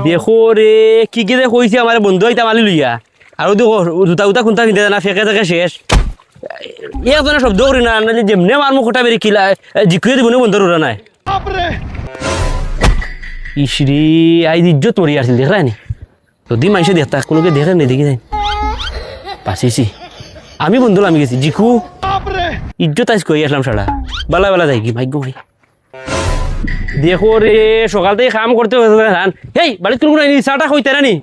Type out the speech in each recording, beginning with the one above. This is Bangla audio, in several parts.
দেখো রে কি কি যে কইছে আমার বন্ধু আইতা মালি লইয়া আর দেখো জুতা উতা খুনতা কিনতে না ফেকে থেকে শেষ একজনে শব্দ করি না নাহলে যেমনে মার মুখ ওটা বেরি কিলা জিকুয়ে দিব না বন্ধুর ওরা নাই ইসরি আই ইজ্জত মরি আসছিল দেখ রানি যদি মাইসে দেখতা কোনোকে দেখে নেই দেখি যাই পাশিছি আমি বন্ধু আমি গেছি জিকু ইজ্জত আইস কই আসলাম সারা বালা বালা যাই কি ভাগ্য ভাই দেখো রে সকাল থেকে কাম করতে এই বাড়িতে কোনো নাই চাটা হইতে রানি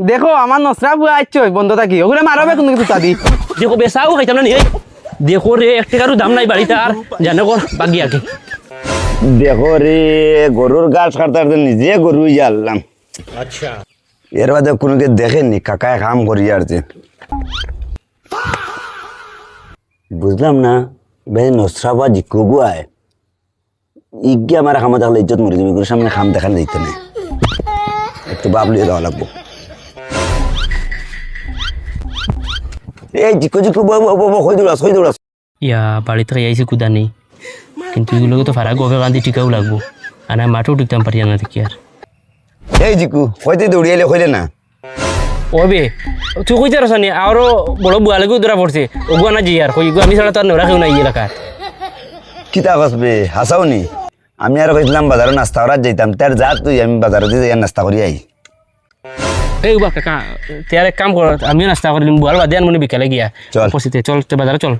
দেখো আমার নসরা বুয়া আইছো বন্ধ থাকি ওগুলো মারবে কোন কিছু তাদি দেখো বেসাও খাইতাম না নি দেখো রে এক টাকারও দাম নাই বাড়িতে আর জানে কর বাকি আগে দেখো রে গরুর গাছ কাটার নিজে গরু আনলাম আচ্ছা এর বাদে কোনোকে দেখেননি কাকায় কাম করি আর যে বুঝলাম না ভাই নসরা বা জিকু বুয়ায় ইগে আমার খামা থাকলে ইজ্জত মরে যাবে সামনে খাম দেখান দিতে না একটু বাবলিয়ে দেওয়া লাগবো এই জিকু জিকু হই দৌড়াস ইয়া বাড়িতে আইসি কুদা নেই কিন্তু এগুলোকে তো ফারা গভে কান্দি টিকাও লাগবো আর আমি মাঠেও টিকতাম পারি না দেখি আর এই জিকু হইতে দৌড়িয়ালে হইলে না ওবে তুই কইতে রস নি আরো বড় বুয়া লাগেও ধরা পড়ছে ওগুয়া না জি আর কই আমি ছাড়া তো আর নেওয়া কেউ নাই এলাকার কিতা কসবে হাসাওনি আমি আর কইছিলাম বাজারে নাস্তা করার যাইতাম তার যা তুই আমি বাজারে দিয়ে নাস্তা করি আই এই বা কাকা তেয়ার এক কাম কর আমিও নাস্তা করিলাম বুয়ার বাদে আর মনে বিকালে গিয়া চল পছিতে চল বাজারে চল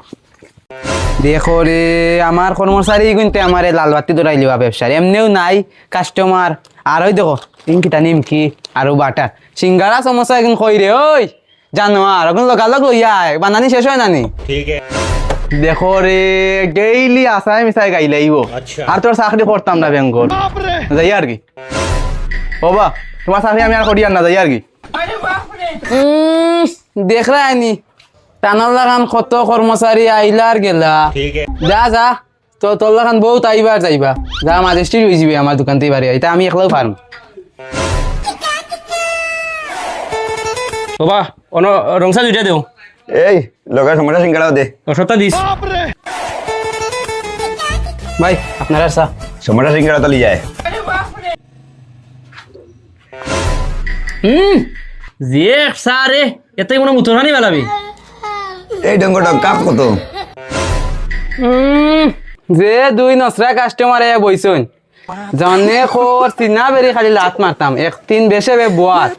দেখো রে আমার কর্মচারী কিন্তু আমার লাল বাতি দৌড়াই লিবা ব্যবসার এমনিও নাই কাস্টমার আর ওই দেখো ইনকিটা নিমকি আর বাটার সিঙ্গারা সমোসা এখন কই রে ওই জানো আর এখন লগালগ লইয়া বানানি শেষ হয় নানি দেখো রে ডেইলি আসায় মিশাই গাইলাইব আর তোর চাকরি করতাম না বেঙ্গল যাই আর কি বাবা তোমার চাকরি আমি আর করি আর না যাই আর কি দেখ রায়নি টানার লাগান কত কর্মচারী আইলা আর গেলা যা যা তো তোর লাগান বহুত আইবার যাইবা যা ম্যাজিস্ট্রেট হয়ে যাবে আমার দোকান থেকে বাড়ি এটা আমি একলাও পারম বাবা অন রংসা দুইটা দেও এই লগা সমস্যা সিঙ্গাড়াও দে সপ্তাহ দিস ভাই আপনারা সা সমস্যা সিঙ্গাড়া তো লিয়ে যায় যে সারে এতে কোনো মুতরানি বেলাবি এই ডঙ্গটা কাপ কত যে দুই নসরা কাস্টমার এ বইছুন জনে খোর চিনা বেরি খালি লাত মারতাম এক তিন বেশে বে বুয়াত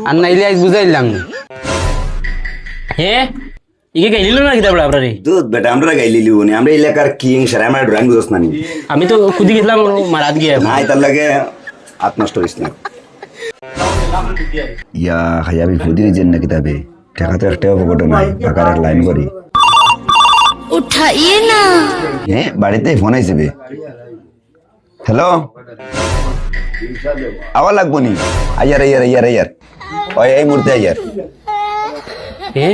আর নাইলে আজ বুঝাইলাম হে ইকে গাইলিল না কিতা বড় আপনারে দুধ বেটা আমরা গাইলি লিউনি আমরা এলাকার কিং সারা আমরা ড্রাইং বুঝছ না নি আমি তো খুদি গেছিলাম মারাত গিয়ে নাই তার লাগে আত্মনষ্ট হইছ না ইয়া খায়াবি ফুদির জন্য কিতাবে টাকা তো একটাও পকেট নাই টাকার এক লাইন করি উঠাইয়ে না হ্যাঁ বাড়িতে ফোন আইসবে হ্যালো আওয়া লাগবো নি আয়ার ওই এই মুহূর্তে আয়ার হে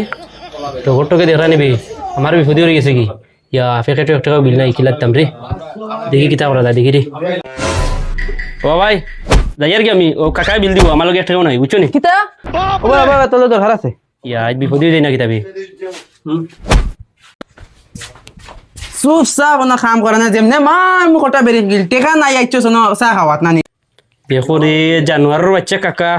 তো ঘটকে দেখা নিবি আমার বিপদ হয়ে গেছে কি ইয়া ফেকে তো একটা বিল নাই কি লাগতাম রে দেখি কিতা করা যায় দেখি রে ও ভাই যাইয়ার কি আমি ও কাকাই বিল দিব আমার লগে একটাও নাই বুঝছো নি কিতা ও বাবা তোর দরকার আছে ইয়া আজ বিপদ হয়ে যায় না কিতাবে চুপ চাপ না কাম করে না যেমনে মার মুখটা বেরি গিল টেকা নাই আইছো ন চা খাওয়াত নানি দেখো রে জানোয়ারের বাচ্চা কাকা